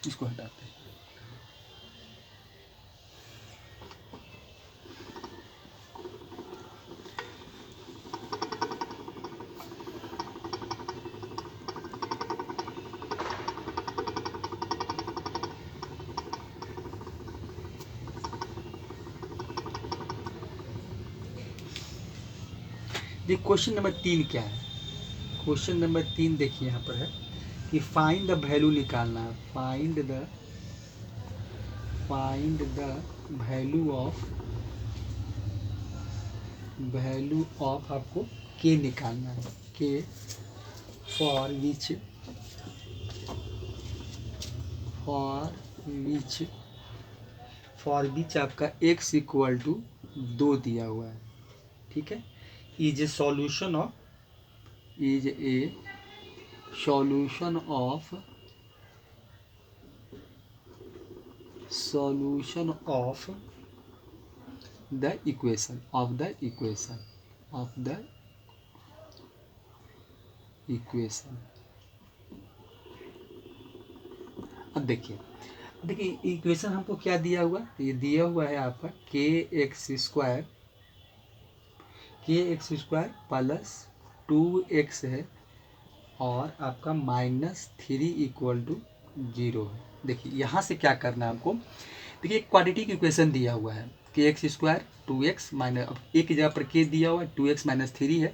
इसको हटाते हैं। देखिए क्वेश्चन नंबर 3 क्या है। क्वेश्चन नंबर 3 देखिए यहाँ पर है कि फाइंड द वैल्यू निकालना है। फाइंड द वैल्यू ऑफ आपको के निकालना है। के फॉर विच आपका x इक्वल टू 2 दिया हुआ है। ठीक है, is a solution of the equation अब देखिए इक्वेशन हमको क्या दिया हुआ, ये दिया हुआ है आपका के एक्स स्क्वायर प्लस 2x है और आपका -3 इक्वल टू 0 है। देखिए यहाँ से क्या करना है हमको। देखिए क्वाड्रेटिक इक्वेशन दिया हुआ है कि एक्स स्क्वायर 2x माइनस, अब एक की जगह पर के दिया हुआ है 2x - 3 है।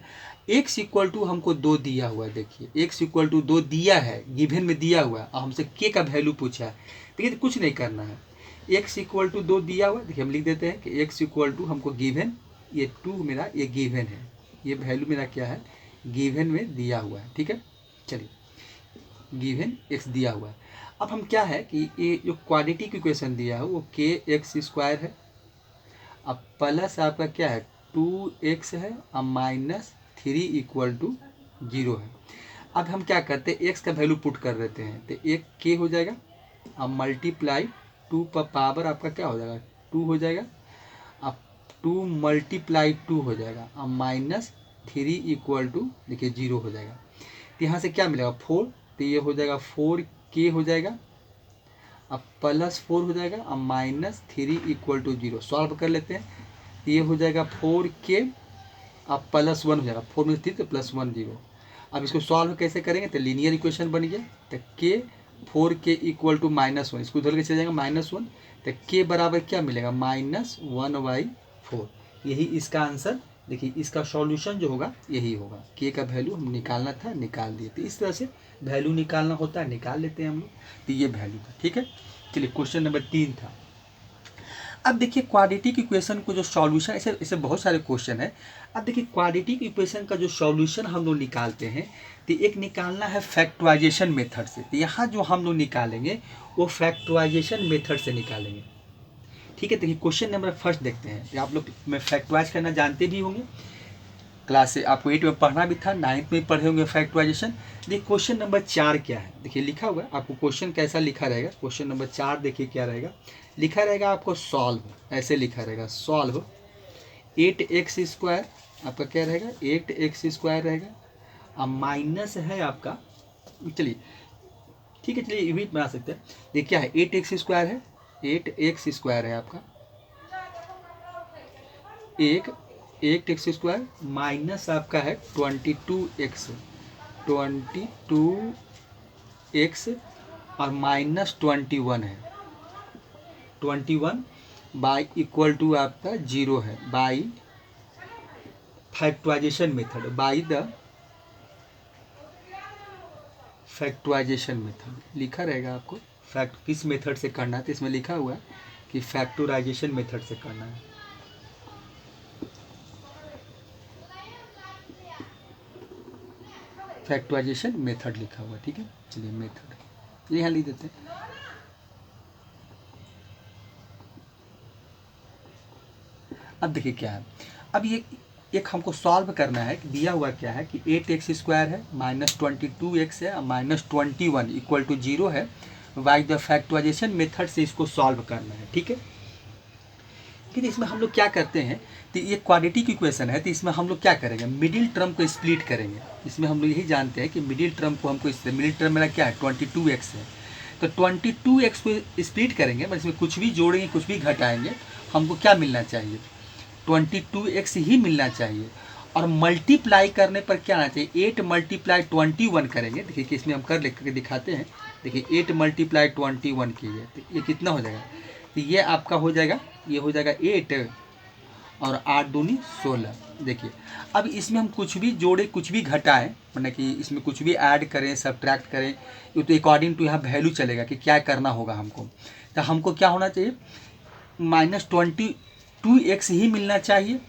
x इक्वल टू हमको 2 दिया हुआ है। देखिए x इक्वल टू 2 दिया है, गिवन में दिया हुआ है और हमसे के का वैल्यू पूछा है। देखिए तो कुछ नहीं करना है, x इक्वल टू 2 दिया हुआ है। देखिए हम लिख देते हैं कि x इक्वल टू हमको गिवन, ये 2 मेरा ये गिवन है, ये वैल्यू मेरा क्या है गिवन में दिया हुआ है। ठीक है, चलिए गिवन x दिया हुआ है। अब हम क्या है कि ये जो क्वाड्रेटिक इक्वेशन दिया है वो के एक्स स्क्वायर है, अब प्लस आपका क्या है 2x है और -3 इक्वल टू 0 है। अब हम क्या करते हैं x का वैल्यू पुट कर देते हैं तो एक के हो जाएगा और मल्टीप्लाई 2 पर पावर आपका क्या हो जाएगा 2 हो जाएगा। अब 2 × 2 हो जाएगा और -3 इक्वल टू देखिए 0 हो जाएगा। तो यहाँ से क्या मिलेगा 4, तो ये हो जाएगा 4k हो जाएगा, अब +4 हो जाएगा और -3 इक्वल टू 0। सॉल्व कर लेते हैं तो ये हो जाएगा 4k अब +1 हो जाएगा, 4 में 3 तो +1 0। अब इसको सॉल्व कैसे करेंगे तो लीनियर इक्वेशन बन गया। तो k 4k इक्वल टू -1, इसको उधर के चले जाएगा -1, तो k बराबर क्या मिलेगा -1/4। यही इसका आंसर। देखिए इसका सॉल्यूशन जो होगा यही होगा। के का वैल्यू हम निकालना था, निकाल दिए। तो इस तरह से वैल्यू निकालना होता है, निकाल लेते हैं हम लोग। तो ये वैल्यू था। ठीक है, चलिए क्वेश्चन नंबर 3 था। अब देखिए क्वाड्रेटिक इक्वेशन को जो सॉल्यूशन, ऐसे बहुत सारे क्वेश्चन है। अब देखिए क्वाड्रेटिक इक्वेशन का जो सॉल्यूशन हम लोग निकालते हैं तो एक निकालना है फैक्टराइजेशन मेथड से। तो यहाँ जो हम लोग निकालेंगे वो फैक्टराइजेशन मेथड से निकालेंगे। ठीक है, देखिए क्वेश्चन नंबर फर्स्ट देखते हैं। आप लोग में फैक्टराइज करना जानते भी होंगे, क्लास से आपको 8 में पढ़ना भी था, 9th में पढ़े होंगे फैक्टराइजेशन। देखिए क्वेश्चन नंबर 4 क्या है, देखिए लिखा हुआ है आपको क्वेश्चन कैसा लिखा रहेगा। क्वेश्चन नंबर 4 देखिए क्या रहेगा, लिखा रहेगा आपको सॉल्व, ऐसे लिखा रहेगा सॉल्व 8x² आपका क्या रहेगा 8x² रहेगा और माइनस है आपका, चलिए ठीक है चलिए ये भी बना सकते हैं। देखिए क्या है 8x² है, 8x² है आपका, 8x² माइनस आपका है 22x और -21 है, 21 बाई इक्वल टू आपका 0 है, by factorization method, by the factorization method लिखा रहेगा आपको। फैक्ट किस मेथड से करना है तो इसमें लिखा हुआ है कि फैक्टराइजेशन मेथड से करना है। फैक्टराइजेशन मेथड लिखा हुआ है। ठीक है, चलिए मेथड ये यहाँ लिख देते हैं। अब देखिए क्या है, अब ये एक हमको सॉल्व करना है। दिया हुआ क्या है कि 8x² है, -22x है और -21 इक्वल टू 0 है। बाई द फैक्टराइजेशन मेथड से इसको सॉल्व करना है। ठीक है, लेकिन इसमें हम लोग क्या करते हैं तो ये क्वाड्रेटिक इक्वेशन है, तो इसमें हम लोग क्या करेंगे मिडिल टर्म को स्प्लिट करेंगे। इसमें हम लोग यही जानते हैं कि मिडिल टर्म को हमको, इससे मिडिल टर्म मेरा क्या है 22x है, तो 22x को स्प्लिट करेंगे, मतलब इसमें कुछ भी जोड़ेंगे कुछ भी घटाएंगे, हमको क्या मिलना चाहिए, 22x ही मिलना चाहिए। और मल्टीप्लाई करने पर क्या आना चाहिए, 8 मल्टीप्लाई 21 करेंगे। देखिए कि इसमें हम कर लिख करके दिखाते हैं। देखिए 8 मल्टीप्लाई 21 कीजिए तो ये कितना हो जाएगा, तो ये आपका हो जाएगा, ये हो जाएगा 8 और 8 दूनी 16। देखिए अब इसमें हम कुछ भी जोड़े कुछ भी घटाएं, मतलब कि इसमें कुछ भी ऐड करें सब्ट्रैक्ट करें, ये तो अकॉर्डिंग टू यहाँ वैल्यू चलेगा कि क्या करना होगा हमको। तो हमको क्या होना चाहिए, -22x ही मिलना चाहिए।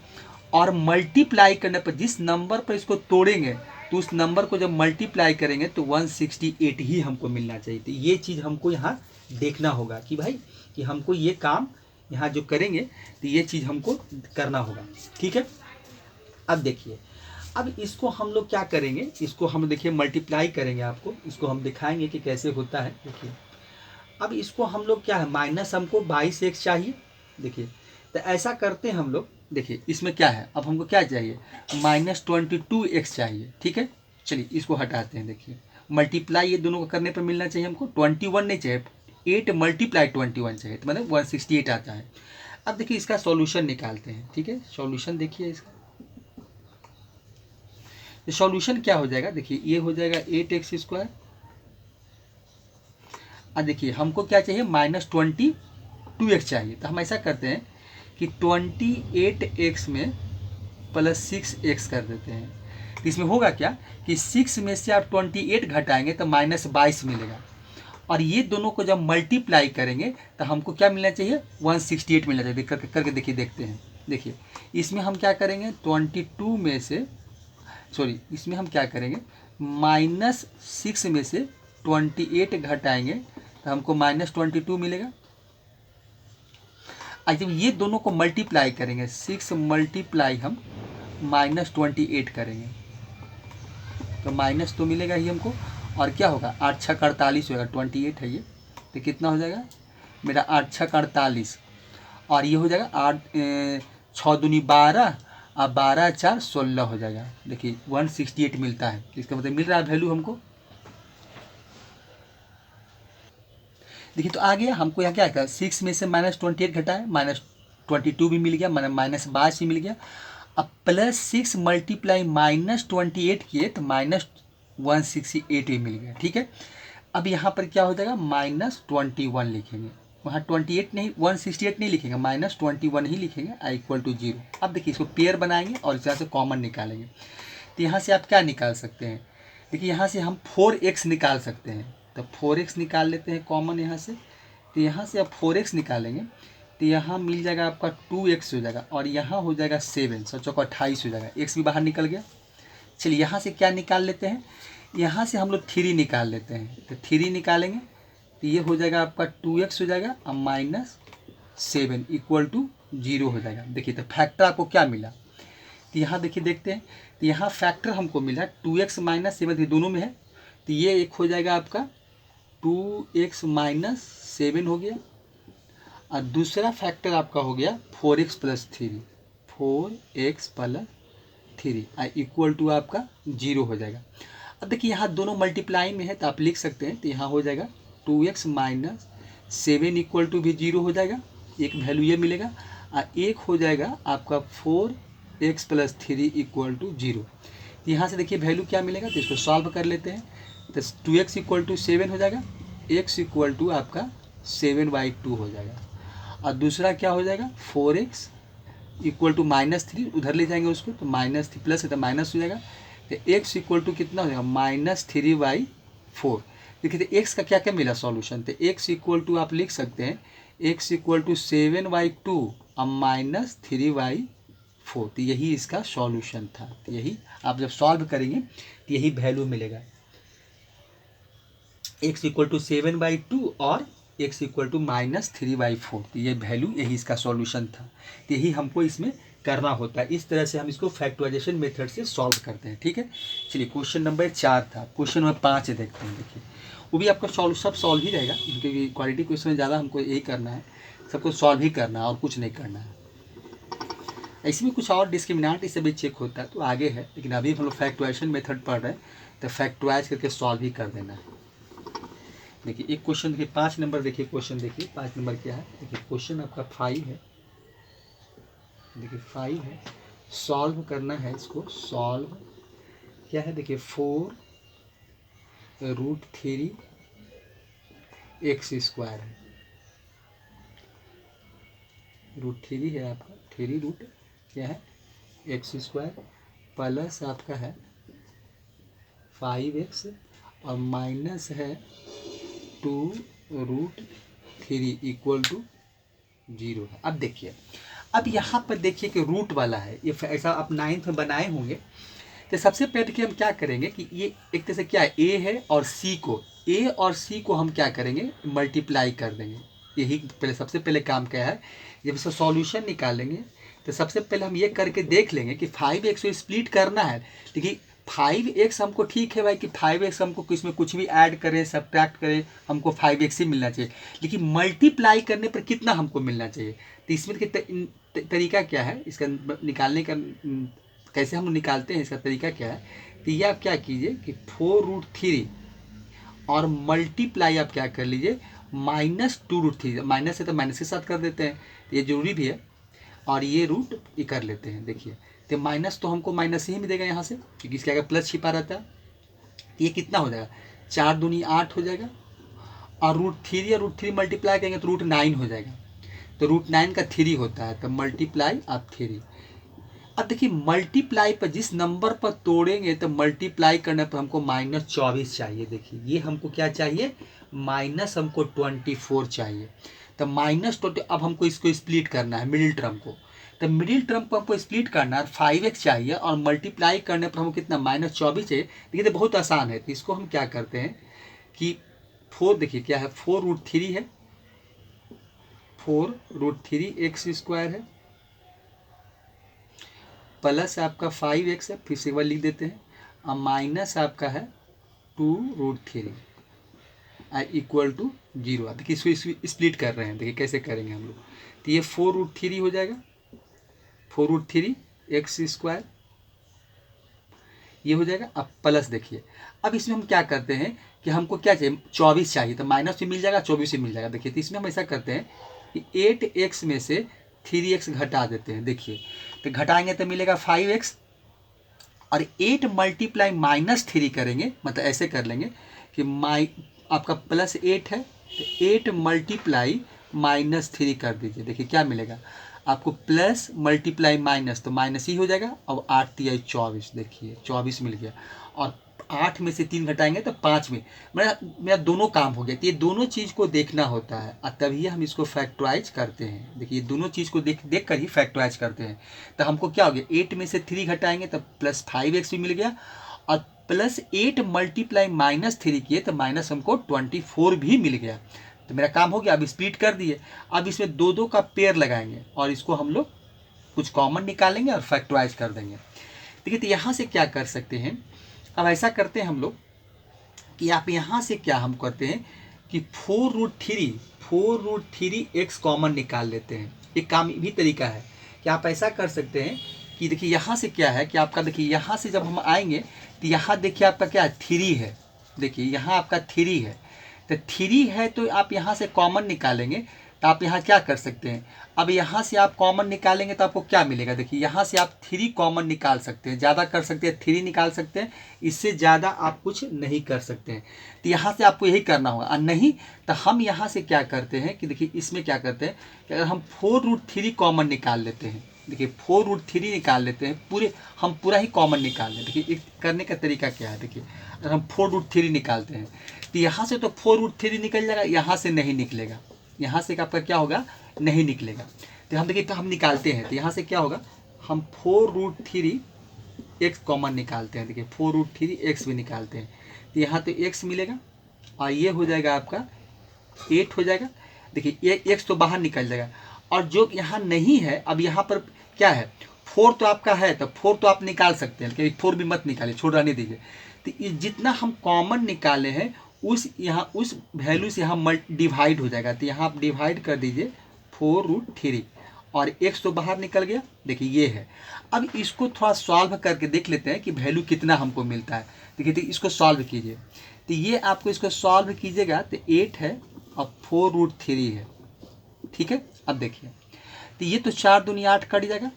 और मल्टीप्लाई करने पर जिस नंबर पर इसको तोड़ेंगे तो उस नंबर को जब मल्टीप्लाई करेंगे तो 168 ही हमको मिलना चाहिए। तो ये चीज़ हमको यहाँ देखना होगा कि भाई कि हमको ये काम यहाँ जो करेंगे तो ये चीज़ हमको करना होगा, ठीक है। अब देखिए, अब इसको हम लोग क्या करेंगे, इसको हम देखिए मल्टीप्लाई करेंगे, आपको इसको हम दिखाएंगे कि कैसे होता है। देखिए अब इसको हम लोग क्या है, माइनस हमको 22x चाहिए। देखिए तो ऐसा करते हैं हम लोग, देखिए इसमें क्या है, अब हमको क्या चाहिए, -22x चाहिए, ठीक है। चलिए इसको हटाते हैं। देखिए मल्टीप्लाई ये दोनों को करने पर मिलना चाहिए हमको 21 नहीं चाहिए, 8 मल्टीप्लाई 21 चाहिए, तो मतलब 168 आता है। अब देखिए इसका सॉल्यूशन निकालते हैं, ठीक है। सॉल्यूशन देखिए इसका, तो सॉल्यूशन क्या हो जाएगा, देखिए ये हो जाएगा 8x²। अब देखिए हमको क्या चाहिए, -22x चाहिए। तो हम ऐसा करते हैं कि 28x में +6x कर देते हैं। तो इसमें होगा क्या कि 6 में से आप 28 घटाएंगे तो -22 मिलेगा। और ये दोनों को जब मल्टीप्लाई करेंगे तो हमको क्या मिलना चाहिए, 168 मिलना चाहिए। करके देखिए, देखते हैं। देखिए इसमें हम क्या करेंगे, 22 में से सॉरी इसमें हम क्या करेंगे, -6 में से 28 घटाएंगे तो हमको -22 मिलेगा। आज जब ये दोनों को मल्टीप्लाई करेंगे, 6 मल्टीप्लाई हम -28 करेंगे तो माइनस तो मिलेगा ही हमको। और क्या होगा, 8 6 48 होगा, 28 है ये, तो कितना हो जाएगा मेरा 8 6 48, और ये हो जाएगा 8 6 दूनी 12 और 12 4 16 हो जाएगा। देखिए 168 मिलता है, इसका मतलब मिल रहा है वैल्यू हमको। देखिए तो आ गया हमको, यहाँ क्या है, 6 में से -28 घटाए, -22 भी मिल गया, -22 ही मिल गया। अब +6 मल्टीप्लाई -28 किए तो -168 भी मिल गया, ठीक है। अब यहाँ पर क्या हो जाएगा, -21 लिखेंगे, वहाँ 28 नहीं 168 नहीं लिखेंगे, -21 ही लिखेंगे, = 0। अब देखिए इसको पेयर बनाएंगे और इस यहाँ से कॉमन निकालेंगे। तो यहाँ से आप क्या निकाल सकते हैं, देखिए यहाँ से हम 4x निकाल सकते हैं। तो 4x निकाल लेते हैं कॉमन यहाँ से। तो यहाँ से आप 4x निकालेंगे तो यहाँ मिल जाएगा आपका 2x हो जाएगा, और यहाँ हो जाएगा 7 7 28 हो जाएगा, x भी बाहर निकल गया। चलिए यहाँ से क्या निकाल लेते हैं, यहाँ से हम लोग 3 निकाल लेते हैं। तो 3 निकालेंगे तो ये हो जाएगा आपका 2x हो जाएगा और -7 = 0 हो जाएगा। देखिए तो फैक्टर आपको क्या मिला, तो यहाँ देखिए देखते हैं। तो यहाँ फैक्टर हमको मिला 2x - 7 दोनों में है, तो ये एक हो जाएगा आपका 2x - 7 हो गया, और दूसरा फैक्टर आपका हो गया 4x + 3 = आपका 0 हो जाएगा। अब देखिए यहाँ दोनों मल्टीप्लाई में है तो आप लिख सकते हैं, तो यहाँ हो जाएगा 2x - 7 = भी 0 हो जाएगा, एक वैल्यू ये मिलेगा, और एक हो जाएगा आपका 4x + 3 = 0। तो यहाँ से देखिए वैल्यू क्या मिलेगा, तो इसको सॉल्व कर लेते हैं। तो 2x = 7 हो जाएगा, x = आपका 7/2 हो जाएगा, और दूसरा क्या हो जाएगा 4x = -3, उधर ले जाएंगे उसको तो -3 प्लस है तो माइनस हो जाएगा। तो x = कितना हो जाएगा, -3/4। देखिए तो x का क्या क्या मिला सॉल्यूशन, तो x = आप लिख सकते हैं x = 7/2 और -3/4। तो यही इसका सॉल्यूशन था। तो यही आप जब सॉल्व करेंगे तो यही वैल्यू मिलेगा, x = 7/2 और x = -3/4। तो ये वैल्यू, यही इसका सॉल्यूशन था। तो यही हमको इसमें करना होता है, इस तरह से हम इसको फैक्टराइजेशन मेथड से सॉल्व करते हैं, ठीक है। चलिए क्वेश्चन नंबर 4 था, क्वेश्चन नंबर 5 देखते हैं। देखिए वो भी आपका सब सॉल्व ही रहेगा, क्योंकि क्वालिटी क्वेश्चन में ज़्यादा हमको यही करना है, सबको सॉल्व ही करना है और कुछ नहीं करना है। ऐसे में कुछ और डिस्क्रिमिनेंट इससे भी चेक होता है तो आगे है, लेकिन अभी हम लोग फैक्टराइजेशन मेथड पढ़ रहे हैं तो फैक्टराइज करके सॉल्व ही कर देना है। देखिए एक क्वेश्चन देखिए 5 नंबर, देखिए क्वेश्चन देखिए 5 नंबर क्या है। देखिए क्वेश्चन आपका 5 है, देखिए 5 है, सॉल्व करना है इसको। सॉल्व क्या है, देखिए 4√3 x² है, √3 है आपका, 3 क्या है x² प्लस आपका है 5x और माइनस है 2√3 इक्वल टू 0 है। अब देखिए, अब यहाँ पर देखिए कि रूट वाला है, ये ऐसा आप 9th में बनाए होंगे। तो सबसे पहले देखिए हम क्या करेंगे कि ये एक तरह से क्या है, ए है और सी को हम क्या करेंगे, मल्टीप्लाई कर देंगे। यही पहले सबसे पहले काम क्या है, जब इसका सॉल्यूशन निकालेंगे तो सबसे पहले हम ये करके देख लेंगे कि 5x को स्प्लिट करना है। देखिए 5x हमको ठीक है भाई कि 5x हमको इसमें कुछ भी ऐड करें सब्ट्रैक्ट करें हमको 5x ही मिलना चाहिए, लेकिन मल्टीप्लाई करने पर कितना हमको मिलना चाहिए। तो इसमें तरीका क्या है इसका निकालने का, कैसे हम निकालते हैं इसका तरीका क्या है। तो ये आप क्या कीजिए कि 4√3 और मल्टीप्लाई आप क्या कर लीजिए -2√3, माइनस है तो माइनस के साथ कर देते हैं, ये जरूरी भी है। और ये रूट ये कर लेते हैं। देखिए तो माइनस तो हमको माइनस ही मिलेगा यहाँ से, क्योंकि इसके आगे प्लस छिपा रहता है। तो ये कितना हो जाएगा, 4 दूनी 8 हो जाएगा, और √3 या √3 मल्टीप्लाई करेंगे तो √9 हो जाएगा। तो √9 का 3 होता है, तो मल्टीप्लाई आप 3। अब देखिए मल्टीप्लाई पर जिस नंबर पर तोड़ेंगे तो मल्टीप्लाई करने पर हमको -24 चाहिए। देखिए ये हमको क्या चाहिए, माइनस हमको 24 चाहिए। तो -20, अब हमको इसको स्प्लिट करना है मिडिल टर्म को। तो मिडिल टर्म को हमको स्प्लिट करना है, 5x चाहिए और मल्टीप्लाई करने पर हमको कितना -24 चाहिए। देखिए तो बहुत आसान है। तो इसको हम क्या करते हैं कि 4, देखिए क्या है 4√3 है, 4√3 x² है, प्लस आपका 5x है, फिर से एक बार लिख देते हैं, और माइनस आपका है 2√3 इक्वल टू 0। देखिए इसको स्प्लिट कर रहे हैं, देखिए कैसे करेंगे हम लोग। तो ये 4√3 हो जाएगा, 4√3 x², ये हो जाएगा। अब प्लस देखिए, अब इसमें हम क्या करते हैं कि हमको क्या चाहिए, 24 चाहिए, तो माइनस भी मिल जाएगा 24 भी मिल जाएगा। देखिए तो इसमें हम ऐसा करते हैं कि 8x में से 3x घटा देते हैं। देखिए तो घटाएंगे तो मिलेगा 5x, और 8 मल्टीप्लाई -3 करेंगे, मतलब ऐसे कर लेंगे कि आपका +8 है तो 8 मल्टीप्लाई -3 कर दीजिए। देखिए क्या मिलेगा आपको, प्लस मल्टीप्लाई माइनस तो माइनस ही हो जाएगा। अब 8 3 24, देखिए 24 मिल गया, और 8 में से 3 घटाएंगे तो 5 में मेरा दोनों काम हो गया। तो ये दोनों चीज़ को देखना होता है और तभी हम इसको फैक्टराइज करते हैं। देखिए दोनों चीज़ को देख कर ही फैक्टराइज करते हैं। तो हमको क्या हो गया, 8 में से 3 घटाएंगे तो +5x भी मिल गया, और +8 मल्टीप्लाई -3 किए तो माइनस हमको 24 भी मिल गया। तो मेरा काम हो गया। अब स्प्लिट कर दिए, अब इसमें 2 का पेयर लगाएंगे और इसको हम लोग कुछ कॉमन निकालेंगे और फैक्टराइज कर देंगे। देखिए तो यहाँ से क्या कर सकते हैं, अब ऐसा करते हैं हम लोग कि आप यहाँ से क्या हम करते हैं कि 4√3 x कॉमन निकाल लेते हैं। एक काम भी तरीका है कि आप ऐसा कर सकते हैं कि देखिए यहाँ से क्या है कि आपका, देखिए यहाँ से जब हम आएंगे तो यहाँ देखिए आपका क्या है 3 है। देखिए यहाँ आपका 3 है, तो 3 है तो आप यहाँ से कॉमन निकालेंगे। तो आप यहाँ क्या कर सकते हैं, अब यहाँ से आप कॉमन निकालेंगे तो आपको क्या मिलेगा। देखिए यहाँ से आप 3 कॉमन निकाल सकते हैं, ज़्यादा कर सकते हैं 3 निकाल सकते हैं, इससे ज़्यादा आप कुछ नहीं कर सकते हैं। तो यहाँ से आपको यही करना होगा, और नहीं तो हम यहाँ से क्या करते हैं कि देखिए इसमें क्या करते हैं कि अगर हम 4√3 कॉमन निकाल लेते हैं। देखिए 4√3 निकाल लेते हैं, हम पूरा ही कॉमन निकाल लें। देखिए एक करने का तरीका क्या है, देखिए अगर हम 4√3 निकालते हैं तो यहाँ से तो 4√3 निकल जाएगा, यहाँ से नहीं निकलेगा, यहाँ से आपका क्या होगा, नहीं निकलेगा। तो हम देखिए तो हम निकालते हैं, तो यहाँ से क्या होगा, हम 4√3 x कॉमन निकालते हैं। देखिए 4√3 x भी निकालते हैं, तो यहाँ तो x मिलेगा, और ये हो जाएगा आपका 8 हो जाएगा। देखिए ये x तो बाहर निकल जाएगा, और जो यहाँ नहीं है, अब यहाँ पर क्या है 4 तो आपका है, तो 4 तो आप निकाल सकते हैं, लेकिन 4 भी मत निकालिए, छोड़ रहने दीजिए। तो ये जितना हम कॉमन निकाले हैं उस वैल्यू से यहाँ डिवाइड हो जाएगा। तो यहाँ आप डिवाइड कर दीजिए 4√3, और x तो बाहर निकल गया, देखिए ये है। अब इसको थोड़ा सॉल्व करके देख लेते हैं कि वैल्यू कितना हमको मिलता है। देखिए तो इसको सॉल्व कीजिए, तो ये आपको इसको सॉल्व कीजिएगा तो 8 है और 4√3 है, ठीक है। अब देखिए तो ये तो 4 दूनी 8 कट जाएगा,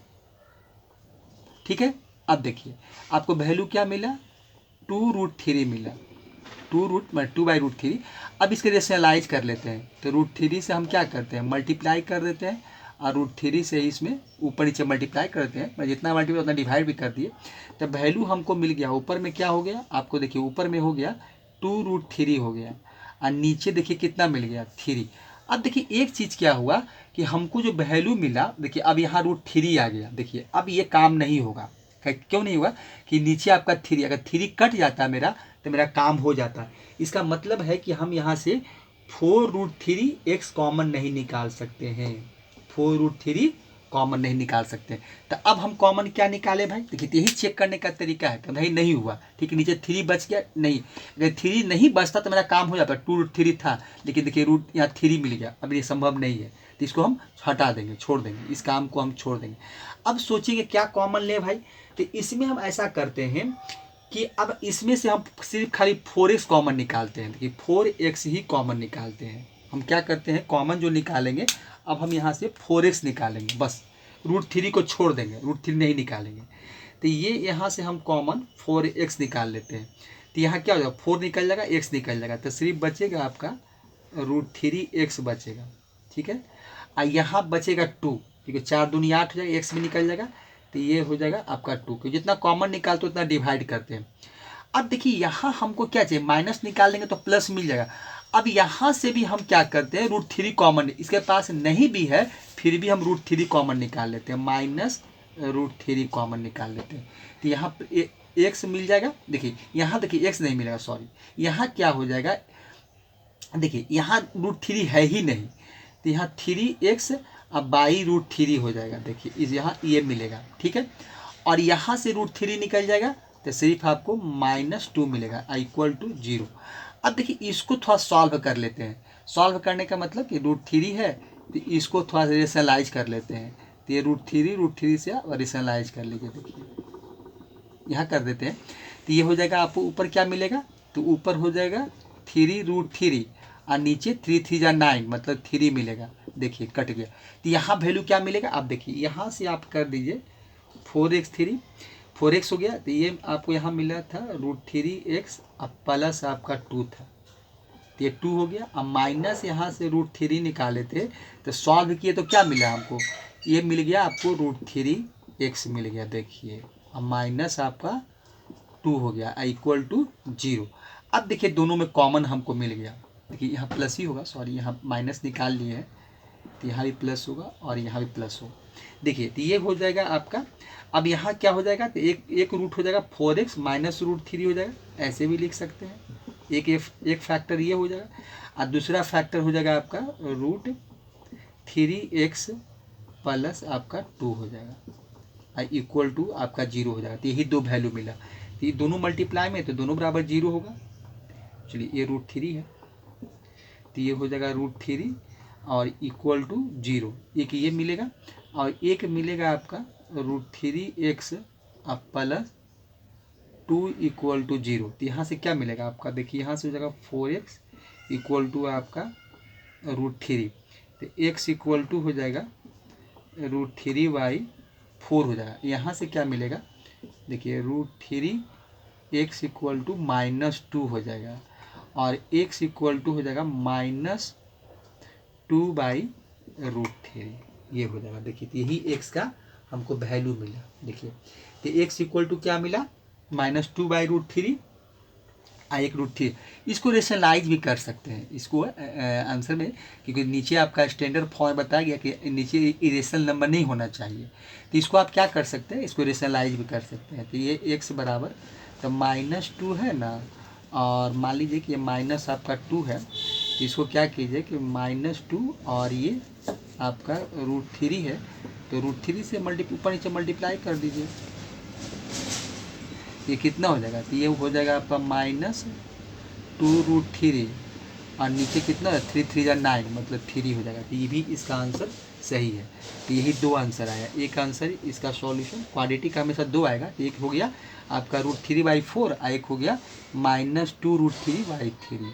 ठीक है। अब देखिए आपको वैल्यू क्या मिला, 2√3 मिला, 2/√3। अब इसके रेशनलाइज कर लेते हैं, तो √3 से हम क्या करते हैं, मल्टीप्लाई कर देते हैं, और √3 से इसमें ऊपर नीचे मल्टीप्लाई करते हैं, जितना मल्टीप्लाई उतना डिवाइड भी कर दिए, तो वैल्यू हमको मिल गया। ऊपर में क्या हो गया आपको, देखिए ऊपर में हो गया 2√3 हो गया, और नीचे देखिए कितना मिल गया, 3। अब देखिए एक चीज़ क्या हुआ कि हमको जो वैल्यू मिला, देखिए अब यहाँ √3 आ गया। देखिए अब ये काम नहीं होगा, क्यों नहीं होगा कि नीचे आपका 3, अगर 3 कट जाता है मेरा तो मेरा काम हो जाता है। इसका मतलब है कि हम यहाँ से 4√3 x कॉमन नहीं निकाल सकते हैं, 4√3 कॉमन नहीं निकाल सकते। तो अब हम कॉमन क्या निकाले भाई, देखिए यही चेक करने का तरीका है कि भाई नहीं हुआ, ठीक है, नीचे 3 बच गया, नहीं, अगर 3 नहीं बचता तो मेरा काम हो जाता, 2√3 था, लेकिन देखिए रूट यहाँ 3 मिल गया, अब ये संभव नहीं है, तो इसको हम हटा देंगे, छोड़ देंगे, इस काम को हम छोड़ देंगे। अब सोचिए क्या कॉमन ले भाई, तो इसमें हम ऐसा करते हैं कि अब इसमें से हम सिर्फ खाली 4x कॉमन निकालते हैं, देखिए 4x ही कॉमन निकालते हैं। हम क्या करते हैं, कॉमन जो निकालेंगे, अब हम यहाँ से 4x निकालेंगे, बस √3 को छोड़ देंगे, √3 नहीं निकालेंगे। तो ये यहाँ से हम कॉमन 4x निकाल लेते हैं, तो यहाँ क्या हो जाएगा, 4 निकल जाएगा, x निकल जाएगा, तो सिर्फ बचेगा आपका √3x बचेगा, ठीक है। और यहाँ बचेगा 2, ठीक है, 4 दूनी 8 हो जाएगा, x भी निकल जाएगा, तो ये हो जाएगा आपका 2, क्योंकि जितना कॉमन निकालते उतना डिवाइड करते हैं। अब देखिए यहाँ हमको क्या चाहिए, माइनस निकाल देंगे तो प्लस मिल जाएगा। अब यहाँ से भी हम क्या करते हैं, √3 कॉमन, इसके पास नहीं भी है फिर भी हम √3 कॉमन निकाल लेते हैं, -√3 कॉमन निकाल लेते हैं, तो यहाँ x मिल जाएगा। देखिए यहाँ देखिए x नहीं मिलेगा, सॉरी, यहाँ क्या हो जाएगा, देखिए यहाँ √3 है ही नहीं, तो यहाँ 3x अब √3 हो जाएगा, देखिए इस यहाँ ये मिलेगा, ठीक है। और यहाँ से √3 निकल जाएगा तो सिर्फ आपको -2 मिलेगा, = 0। अब देखिए इसको थोड़ा सॉल्व कर लेते हैं, सॉल्व करने का मतलब कि √3 है तो इसको थोड़ा रेशनलाइज कर लेते हैं, तो ये √3 से आप रेशनलाइज कर लीजिए, देखिए यहाँ कर देते हैं, तो ये हो जाएगा। आपको ऊपर क्या मिलेगा, तो ऊपर हो जाएगा 3√3 और नीचे 3 3 जा 9, मतलब 3 मिलेगा, देखिए कट गया। तो यहाँ वैल्यू क्या मिलेगा, आप देखिए यहाँ से आप कर दीजिए 4x हो गया, तो ये आपको यहाँ मिला था √3x अब प्लस आपका 2 था, तो ये 2 हो गया। अब माइनस यहाँ से √3 निकाले थे तो सॉल्व किए तो क्या मिला हमको, ये मिल गया आपको √3x मिल गया, देखिए अब माइनस आपका 2 हो गया, = 0। अब देखिए दोनों में कॉमन हमको मिल गया, देखिए यहाँ प्लस ही होगा, सॉरी यहाँ माइनस निकाल लिए हैं, तो यहाँ भी प्लस होगा और यहाँ भी प्लस होगा, देखिए तो ये हो जाएगा आपका। अब यहाँ क्या हो जाएगा, तो एक रूट हो जाएगा 4x -√3 हो जाएगा, ऐसे भी लिख सकते हैं, एक फैक्टर ये हो जाएगा, और दूसरा फैक्टर हो जाएगा आपका √3x प्लस आपका 2 हो जाएगा, = आपका 0 हो जाएगा। तो यही दो वैल्यू मिला, तो ये दोनों मल्टीप्लाई में तो दोनों बराबर 0 होगा। चलिए ये √3 है, तो ये हो जाएगा √3 और = 0, एक ये मिलेगा और एक मिलेगा आपका √3x प्लस 2 = 0। तो यहाँ से क्या मिलेगा आपका, देखिए यहाँ से हो जाएगा 4x = आपका √3, तो x = हो जाएगा √3/4 हो जाएगा। यहाँ से क्या मिलेगा, देखिए √3x = -2 हो जाएगा और x = हो जाएगा -2/√3, ये हो जाएगा। देखिए यही x का हमको वैल्यू मिला, देखिए तो x = क्या मिला, -2/√3 एक √3। इसको रेशनलाइज भी कर सकते हैं, इसको आंसर में, क्योंकि नीचे आपका स्टैंडर्ड फॉर्म बताया गया कि नीचे इरेशनल नंबर नहीं होना चाहिए, तो इसको आप क्या कर सकते हैं, इसको रेशनलाइज भी कर सकते हैं। तो ये x बराबर तो -2 है ना, और मान लीजिए कि ये माइनस आपका 2 है, तो इसको क्या कीजिए कि -2 और ये आपका √3 है, तो √3 से ऊपर नीचे मल्टीप्लाई कर दीजिए, ये कितना हो जाएगा, तो ये हो जाएगा आपका -2√3 और नीचे कितना है 3 3 जा 9, मतलब 3 हो जाएगा। तो ये भी इसका आंसर सही है। तो यही दो आंसर आया, एक आंसर इसका सॉल्यूशन क्वाड्रेटिक का हमेशा दो आएगा। एक हो गया आपका √3/4 और एक हो गया -2√3/3।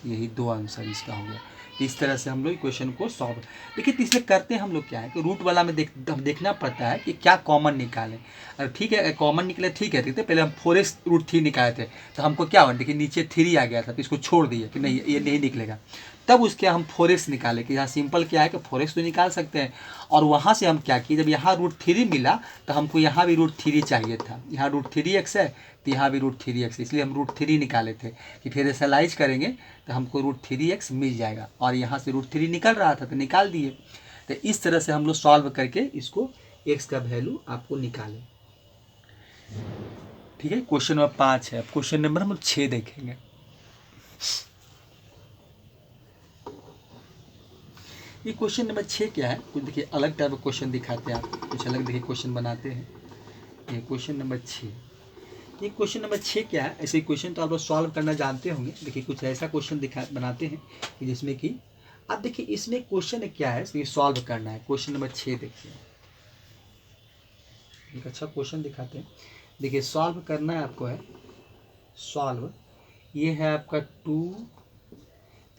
यही दो आंसर इसका हो गया। इस तरह से हम लोग क्वेश्चन को सॉल्व, देखिए तो इसलिए करते हैं हम लोग क्या है कि रूट वाला में देखना पड़ता है कि क्या कॉमन निकालें। अगर ठीक है कॉमन निकले ठीक है, देखते पहले हम 4x√3 निकाले थे तो हमको क्या हुआ, देखिए नीचे 3 आ गया था तो इसको छोड़ दिए कि नहीं ये नहीं निकलेगा। तब उसके हम 4x निकाले कि यहाँ सिंपल क्या है कि 4x तो निकाल सकते हैं। और वहाँ से हम क्या किए, जब यहाँ √3 मिला तो हमको यहाँ भी √3 चाहिए था, यहाँ √3x है तो यहाँ भी √3x, इसलिए हम √3 निकाले थे कि फिर एनालाइज करेंगे तो हमको √3x मिल जाएगा। और यहाँ से √3 निकल रहा था तो निकाल दिए। तो इस तरह से हम लोग सॉल्व करके इसको x का वैल्यू आपको निकालें। ठीक है, क्वेश्चन नंबर 5 है। क्वेश्चन नंबर हम 6 देखेंगे। ये क्वेश्चन नंबर 6 क्या है, कुछ देखिए अलग टाइप का क्वेश्चन दिखाते हैं, आप कुछ अलग देखिए क्वेश्चन बनाते हैं। ये क्वेश्चन नंबर 6, ये क्वेश्चन नंबर 6 क्या है, ऐसे क्वेश्चन तो आप लोग सॉल्व करना जानते होंगे। देखिए कुछ ऐसा क्वेश्चन बनाते हैं कि जिसमें कि अब देखिए इसमें क्वेश्चन क्या है, ये सॉल्व करना है। क्वेश्चन नंबर 6 देखिए, एक अच्छा क्वेश्चन दिखाते हैं। देखिए सॉल्व करना है आपको, है सॉल्व, ये है आपका 2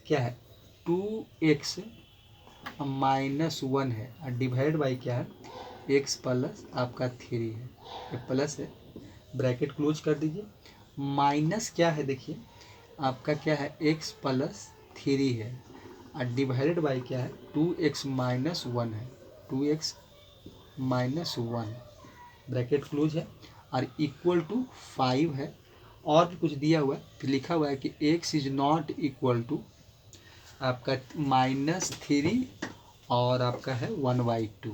क्या है 2x -1 है और डिवाइड बाई क्या है x प्लस आपका 3 है, ये प्लस है, ब्रैकेट क्लोज कर दीजिए। माइनस क्या है, देखिए आपका क्या है x प्लस 3 है और डिवाइडेड बाई क्या है 2x -1 है, 2x -1 ब्रैकेट क्लोज है और इक्वल टू 5 है। और भी कुछ दिया हुआ है, फिर लिखा हुआ है कि x is not equal to आपका -3 और आपका है 1/2,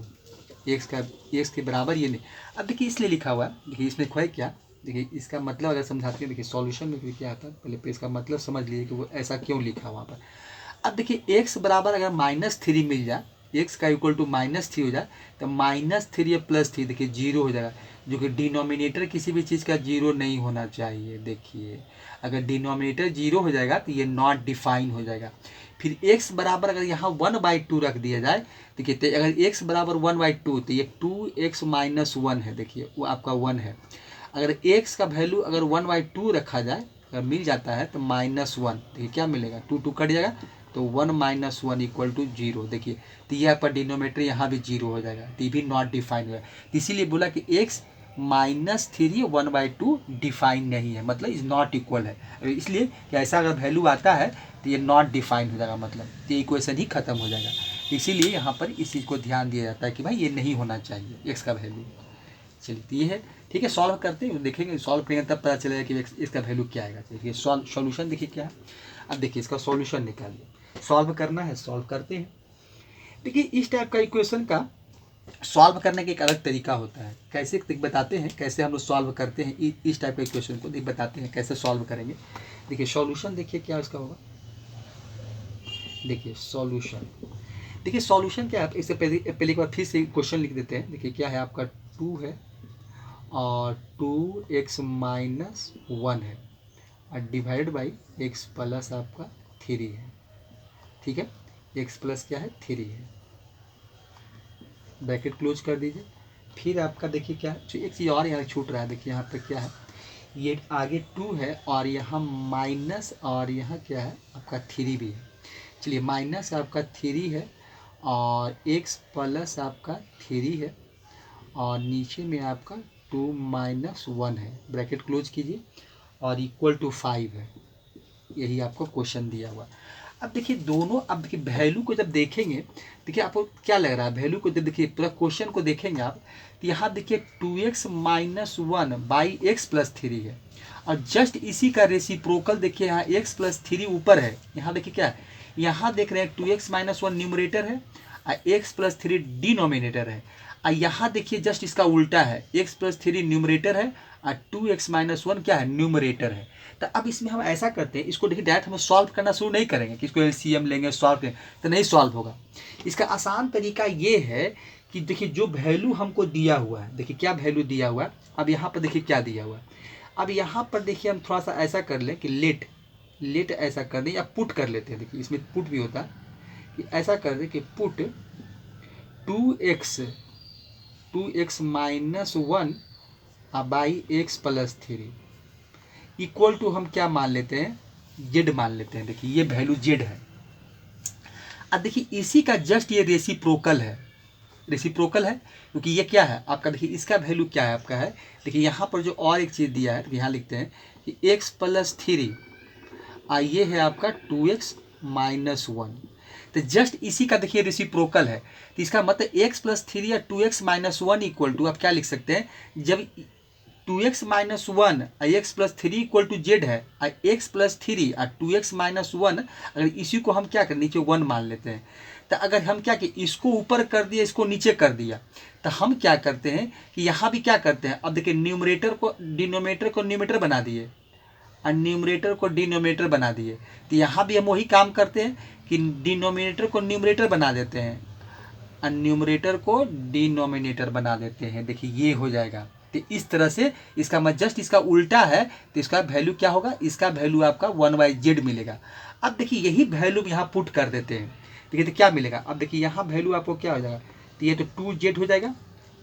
एक्स के बराबर ये नहीं। अब देखिए इसलिए लिखा हुआ है, देखिए इसमें खोए क्या, देखिए इसका मतलब अगर समझाते हैं, देखिए सॉल्यूशन में क्या आता है, पहले इसका मतलब समझ लीजिए कि वो ऐसा क्यों लिखा हुआ पर। अब देखिए x बराबर अगर -3 मिल जाए, x का इक्वल टू -3 हो जाए तो -3 या +3 देखिए 0 हो जाएगा, जो कि डिनोमिनेटर किसी भी चीज़ का 0 नहीं होना चाहिए। देखिए अगर डिनोमिनेटर 0 हो जाएगा तो ये नॉट डिफाइन हो जाएगा। फिर x बराबर अगर यहाँ 1/2 रख दिया जाए, देखिए तो अगर x बराबर 1/2 तो ये 2x -1 है, देखिए वो आपका 1 है। अगर x का वैल्यू अगर 1/2 रखा जाए, अगर मिल जाता है तो -1, देखिए क्या मिलेगा 2 कट जाएगा तो 1 -1 इक्वल टू 0। देखिए तो यह पर डिनोमीटर यहाँ भी 0 हो जाएगा, तो ये भी नॉट डिफाइन हुआ। तो इसीलिए बोला कि x -3 1/2 डिफाइन नहीं है, मतलब इज नॉट इक्वल है। इसलिए कि ऐसा अगर वैल्यू आता है तो ये नॉट डिफाइन हो जाएगा, मतलब ये इक्वेशन ही खत्म हो जाएगा। इसीलिए यहाँ पर इस चीज़ को ध्यान दिया जाता है कि भाई ये नहीं होना चाहिए x का वैल्यू। चलिए तो ये है, ठीक है सॉल्व करते हैं, देखेंगे सॉल्व करेंगे तब पता चलेगा कि इसका वैल्यू क्या आएगा। देखिए सॉल्यूशन देखिए क्या है। अब देखिए इसका सॉल्यूशन निकालिए, सॉल्व करना है सॉल्व करते हैं। देखिए इस टाइप का इक्वेशन का सॉल्व करने का एक अलग तरीका होता है, कैसे बताते हैं, कैसे हम लोग सॉल्व करते हैं इस टाइप के इक्वेशन को, बताते हैं कैसे सॉल्व करेंगे। देखिए सॉल्यूशन देखिए क्या उसका होगा, देखिए सॉल्यूशन, देखिए सॉल्यूशन क्या है, इससे पहले एक बार फिर से क्वेश्चन लिख देते हैं। देखिए क्या है आपका 2 है और 2x -1 है और डिवाइड बाई x प्लस आपका 3 है, ठीक है x प्लस क्या है 3 है, ब्रैकेट क्लोज कर दीजिए। फिर आपका देखिए क्या है, एक चीज़ और यहाँ छूट रहा है, देखिए यहाँ पे क्या है, ये आगे 2 है और यहाँ माइनस और यहाँ क्या है आपका 3 भी है। चलिए माइनस आपका 3 है और x प्लस आपका 3 है और नीचे में आपका 2 -1 है, ब्रैकेट क्लोज कीजिए और इक्वल टू 5 है। यही आपको क्वेश्चन दिया हुआ। अब देखिए दोनों, अब देखिए वैल्यू को जब देखेंगे, देखिए आपको क्या लग रहा है, वैल्यू को जब देखिए पूरा क्वेश्चन को देखेंगे आप तो यहाँ देखिए 2x -1 बाई x प्लस 3 है और जस्ट इसी का रेसिप्रोकल देखिए यहाँ x प्लस 3 ऊपर है। यहाँ देखिए क्या है, यहाँ देख रहे हैं 2x -1 न्यूमरेटर है और x प्लस 3 डिनोमिनेटर है। और यहाँ देखिए जस्ट इसका उल्टा है, x प्लस 3 न्यूमरेटर है और 2x -1 क्या है न्यूमरेटर है। तो अब इसमें हम ऐसा करते हैं, इसको देखिए डायरेक्ट हम सॉल्व करना शुरू नहीं करेंगे कि इसको LCM लेंगे सॉल्व करेंगे तो नहीं सॉल्व होगा। इसका आसान तरीका ये है कि देखिए जो वैल्यू हमको दिया हुआ है, देखिए क्या वैल्यू दिया हुआ है, अब यहाँ पर देखिए क्या दिया हुआ है। अब यहाँ पर देखिए हम थोड़ा सा ऐसा कर लें कि लेट ऐसा कर दें या पुट कर लेते हैं। देखिए इसमें पुट भी होता है कि ऐसा कर दें कि put two x minus one by x plus three equal to हम क्या मान लेते हैं, जेड मान लेते हैं। देखिए ये वैल्यू जेड है। अब देखिए इसी का जस्ट ये रेसिप्रोकल है, रेसिप्रोकल है क्योंकि ये क्या है आपका, देखिए इसका वैल्यू क्या है आपका है, देखिए यहाँ पर जो और एक चीज़ दिया है तो यहाँ लिखते हैं कि एक्स प्लस थ्री ये है आपका टू एक्स माइनस वन। तो जस्ट इसी का देखिए रेसिप्रोकल है, तो इसका मतलब एक्स प्लस थ्री या two x minus one equal to आप क्या लिख सकते हैं, जब two x minus one X plus three equal to Z है, X plus three two x minus one, अगर इसी को हम क्या करें नीचे वन मान लेते हैं, तो अगर हम क्या कि इसको ऊपर कर दिया इसको नीचे कर दिया, तो हम क्या करते हैं कि यहाँ भी क्या करते हैं, अब देखिए न्यूमरेटर को डिनोमिनेटर को न्यूमरेटर बना दिए और न्यूमरेटर को डिनोमिनेटर बना दिए, तो यहाँ भी हम वही काम करते हैं कि डिनोमिनेटर को न्यूमरेटर बना देते हैं और न्यूमरेटर को डिनोमिनेटर बना देते हैं। देखिए ये हो जाएगा, तो इस तरह से इसका मतलब जस्ट इसका उल्टा है, तो इसका वैल्यू क्या होगा, इसका वैल्यू आपका वन बाई जेड मिलेगा। अब देखिए यही वैल्यू यहाँ पुट कर देते हैं, देखिए तो क्या मिलेगा, अब देखिए यहाँ वैल्यू आपको क्या हो जाएगा, तो ये तो टू जेड हो जाएगा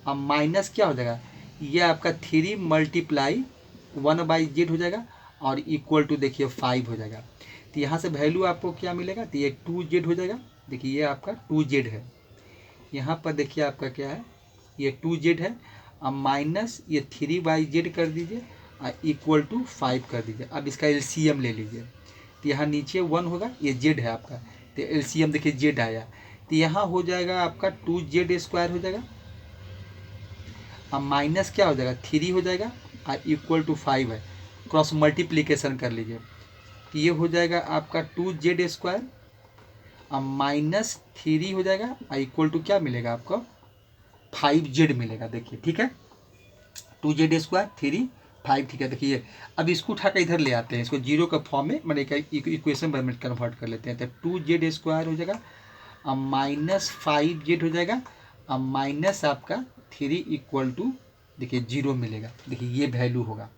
और माइनस क्या हो जाएगा, ये आपका three multiply one by Z हो जाएगा और इक्वल टू देखिए 5 हो जाएगा। तो यहाँ से वैल्यू आपको क्या मिलेगा, तो ये टू जेड हो जाएगा। देखिए ये आपका टू जेड है, यहाँ पर देखिए आपका क्या है, ये टू जेड है, अब माइनस ये थ्री बाई जेड कर दीजिए और इक्वल टू 5 कर दीजिए। अब इसका एलसीएम ले लीजिए, तो यहाँ नीचे 1 होगा, ये जेड है आपका, तो एलसीएम देखिए जेड आया, तो यहाँ हो जाएगा आपका टू जेड स्क्वायर हो जाएगा, अब माइनस क्या हो जाएगा, थ्री हो जाएगा और इक्वल टू 5 है, क्रॉस मल्टीप्लिकेशन कर लीजिए, तो ये हो जाएगा आपका टू जेड स्क्वायर अब माइनस थ्री हो जाएगा और इक्वल टू क्या मिलेगा आपको 5 जेड मिलेगा। देखिए ठीक है, टू जेड स्क्वायर थ्री 5, ठीक है। देखिए अब इसको उठाकर इधर ले आते हैं, इसको जीरो का फॉर्म में मैंने इक्वेशन में कन्वर्ट कर लेते हैं, तो टू जेड स्क्वायर हो जाएगा अब माइनस 5 जेड हो जाएगा अब माइनस आपका थ्री इक्वल टू देखिए जीरो मिलेगा। देखिए ये वैल्यू होगा।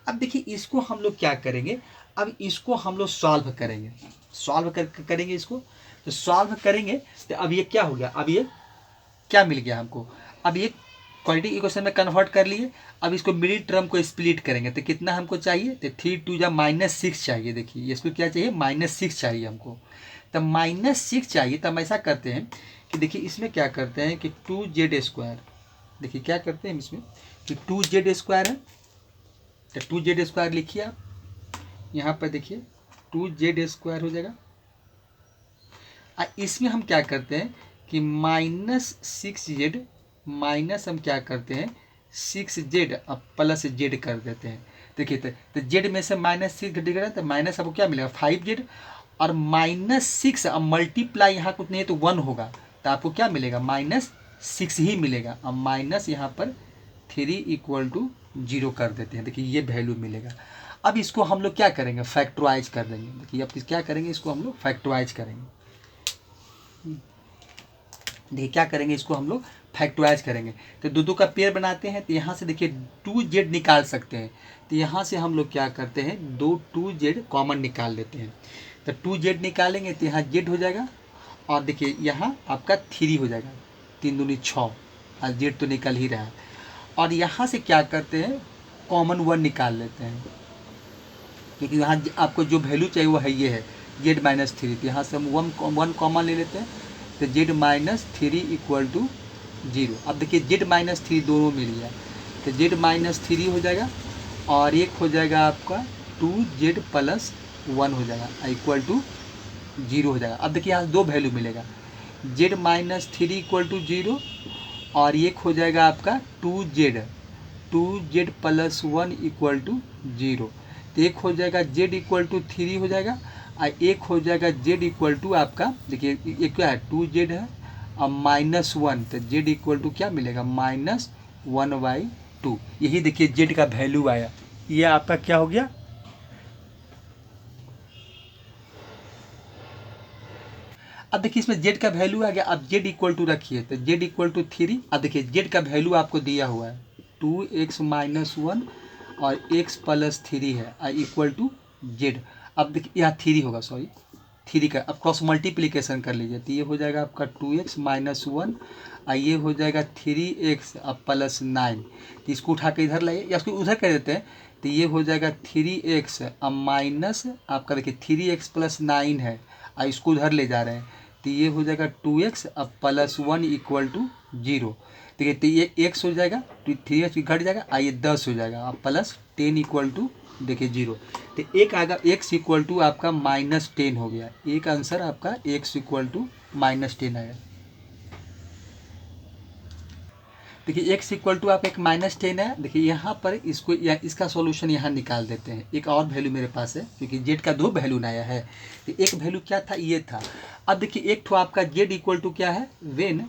अब देखिए इसको हम लोग क्या करेंगे, अब इसको हम लोग सॉल्व करेंगे, करेंगे इसको, तो सॉल्व करेंगे तो अब ये क्या हो गया, अब ये क्या मिल गया हमको, अब ये क्वाड्रेटिक इक्वेशन में कन्वर्ट कर लिए। अब इसको मिडिल टर्म को स्प्लिट करेंगे तो कितना हमको चाहिए, तो थ्री टू जा -6 चाहिए। देखिए इसको क्या चाहिए, -6 चाहिए हमको, तब -6 चाहिए। तब हम ऐसा करते हैं कि देखिए इसमें क्या करते हैं कि टू जेड स्क्वायर, देखिए क्या करते हैं इसमें कि टू जेड स्क्वायर है, तो टू जेड स्क्वायर लिखिए आप यहाँ पर, देखिए टू जेड स्क्वायर हो जाएगा। इसमें हम क्या करते हैं कि -6 जेड माइनस हम क्या करते हैं 6 जेड अब प्लस जेड कर देते हैं। देखिए तो जेड में से -6 घट गया तो माइनस आपको क्या मिलेगा 5 जेड और -6 अब मल्टीप्लाई यहाँ कुछ नहीं है तो 1 होगा, तो आपको क्या मिलेगा -6 ही मिलेगा। अब माइनस यहाँ पर 3 इक्वल टू 0 कर देते हैं। देखिए ये वैल्यू मिलेगा। अब इसको हम लोग क्या करेंगे, फैक्टराइज कर देंगे। देखिए अब क्या करेंगे, इसको हम लोग फैक्टराइज करेंगे। देखिए क्या करेंगे, इसको हम लोग फैक्टराइज करेंगे तो दो का पेयर बनाते हैं। तो यहाँ से देखिए टू जेड निकाल सकते हैं, तो यहाँ से हम लोग क्या करते हैं दो टू जेड कॉमन निकाल लेते हैं। तो टू जेड निकालेंगे तो यहाँ जेड हो जाएगा और देखिए यहाँ आपका 3 हो जाएगा, 3 दूनी 6 और जेड तो निकल ही रहा है। और यहाँ से क्या करते हैं कॉमन 1 निकाल लेते हैं, क्योंकि यहाँ आपको जो वैल्यू चाहिए वो है ये है जेड -3। तो यहाँ से हम 1 कॉमन ले लेते हैं, तो जेड -3 इक्वल टू 0। अब देखिए जेड -3 दोनों मिल गया, तो जेड -3 हो जाएगा और एक हो जाएगा आपका 2z + 1 हो जाएगा इक्वल टू 0 हो जाएगा। अब देखिए यहाँ दो वैल्यू मिलेगा, जेड -3 इक्वल टू 0 और एक हो जाएगा आपका 2z + 1 इक्वल टू 0। तो एक हो जाएगा z इक्वल टू 3 हो जाएगा और एक हो जाएगा z इक्वल टू आपका देखिए एक क्या है 2z है और -1, तो z इक्वल टू क्या मिलेगा -1/2। यही देखिए z का वैल्यू आया, ये आपका क्या हो गया। अब देखिए इसमें z का वैल्यू आ गया। अब z इक्वल टू रखिए, तो z इक्वल टू 3। अब देखिए z का वैल्यू आपको दिया हुआ है 2x - 1 और x + 3 है इक्वल टू z। अब देखिए यहाँ 3 होगा, सॉरी 3 का। अब क्रॉस मल्टीप्लीकेशन कर लीजिए, तो ये हो जाएगा आपका 2x माइनस 1, ये हो जाएगा 3x अब प्लस 9। तो इसको उठा के इधर लाइए या उसको उधर कर देते हैं, तो ये हो जाएगा 3x अब माइनस आपका देखिए 3x प्लस 9 है, इसको उधर ले जा रहे हैं, तो ये हो जाएगा 2x अब प्लस 1 इक्वल टू 0। ठीक है, तो ये x हो जाएगा, तो 3x घट जाएगा, ये 10 हो जाएगा, अब प्लस 10 इक्वल टू देखिए 0। तो एक आएगा x इक्वल टू आपका -10 हो गया, एक आंसर आपका x इक्वल टू -10 आया। देखिए x इक्वल टू आप एक -10 है। देखिए यहाँ पर इसको इसका सॉल्यूशन यहाँ निकाल देते हैं। एक और वैल्यू मेरे पास है क्योंकि z का 2 वैल्यू नया है, तो एक वैल्यू क्या था, ये था। अब देखिए एक तो आपका z इक्वल टू क्या है, वेन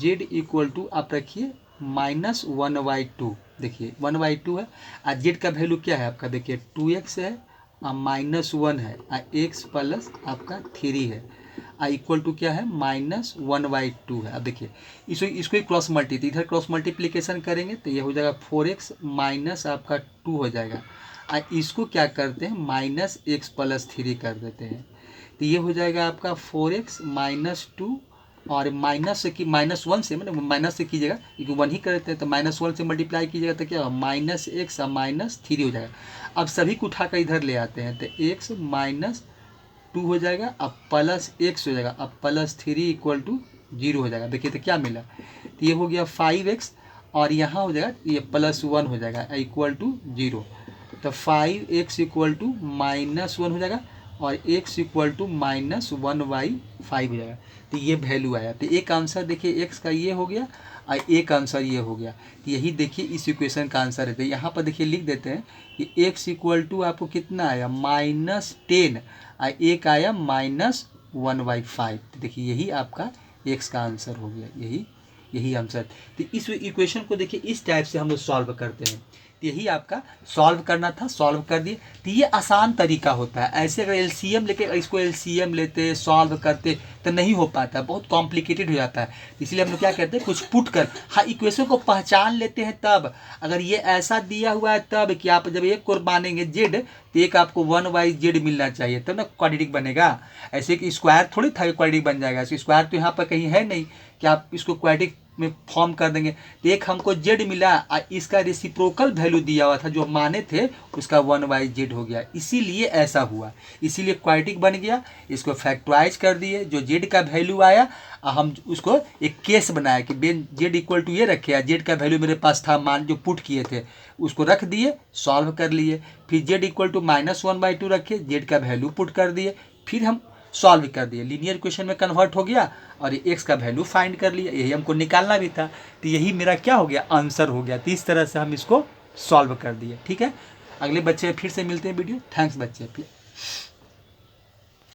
z इक्वल टू आप रखिए -1/2। देखिए 1/2 है, और z का वैल्यू क्या है आपका, देखिए 2x है और -1 है और x प्लस आपका 3 है, इक्वल टू क्या है -1/2 है। अब देखिए इसको ही क्रॉस मल्टी, इधर क्रॉस मल्टीप्लीकेशन करेंगे तो ये हो जाएगा 4x माइनस आपका 2 हो जाएगा, और इसको क्या करते हैं -x प्लस 3 कर देते हैं, तो ये हो जाएगा आपका 4x माइनस 2, और माइनस से कि -1 से मतलब माइनस से कीजिएगा क्योंकि 1 ही करते हैं, तो -1 से मल्टीप्लाई कीजिएगा तो क्या होगा -x और -3 हो जाएगा। अब सभी को उठा कर इधर ले आते हैं, तो x माइनस 2 हो जाएगा, अब प्लस x हो जाएगा, अब प्लस 3 इक्वल टू 0 हो जाएगा। देखिए तो क्या मिला, तो ये हो गया 5x, और यहाँ हो जाएगा ये +1 हो जाएगा इक्वल टू 0, तो 5x इक्वल टू -1 हो जाएगा, और x इक्वल टू -1/5 हो जाएगा। तो ये वैल्यू आया, तो एक आंसर देखिए x का ये हो गया और एक आंसर ये हो गया। तो यही देखिए इस इक्वेशन का आंसर है। तो यहाँ पर देखिए लिख देते हैं कि x इक्वल टू आपको कितना आया -10 और एक आया -1/5। तो देखिए यही आपका x का आंसर हो गया, यही आंसर। तो इस इक्वेशन को देखिए इस टाइप से हम लोग सॉल्व करते हैं। तो यही आपका सॉल्व करना था, सॉल्व कर दिए। तो ये आसान तरीका होता है। ऐसे अगर एलसीएम लेके इसको एलसीएम लेते सॉल्व करते तो नहीं हो पाता, बहुत कॉम्प्लिकेटेड हो जाता है। इसलिए हम लोग क्या करते हैं, कुछ पुट कर हाँ इक्वेशन को पहचान लेते हैं। तब अगर ये ऐसा दिया हुआ है तब कि आप जब एक को मानेंगे जेड तो एक आपको 1/z मिलना चाहिए, तब ना क्वाड्रेटिक बनेगा। ऐसे कि स्क्वायर थोड़ी था क्वाड्रेटिक बन जाएगा, स्क्वायर तो यहाँ पर कहीं है नहीं कि आप इसको क्वाड्रेटिक में फॉर्म कर देंगे। तो एक हमको जेड मिला और इसका रेसिप्रोकल वैल्यू दिया हुआ था जो माने थे, उसका 1/z हो गया, इसीलिए ऐसा हुआ, इसीलिए क्वाड्रेटिक बन गया। इसको फैक्टराइज कर दिए, जो जेड का वैल्यू आया हम उसको एक केस बनाया कि जेड इक्वल टू ये रखे, जेड का वैल्यू मेरे पास था मान जो पुट किए थे उसको रख दिए, सॉल्व कर लिए। फिर जेड इक्वल टू -1/2 रखे, जेड का वैल्यू पुट कर दिए, फिर हम सॉल्व कर दिए, लीनियर इक्वेशन में कन्वर्ट हो गया और ये एक्स का वैल्यू फाइंड कर लिया। यही हमको निकालना भी था, तो यही मेरा क्या हो गया, आंसर हो गया। तो इस तरह से हम इसको सॉल्व कर दिए। ठीक है, अगले बच्चे फिर से मिलते हैं वीडियो। थैंक्स बच्चे।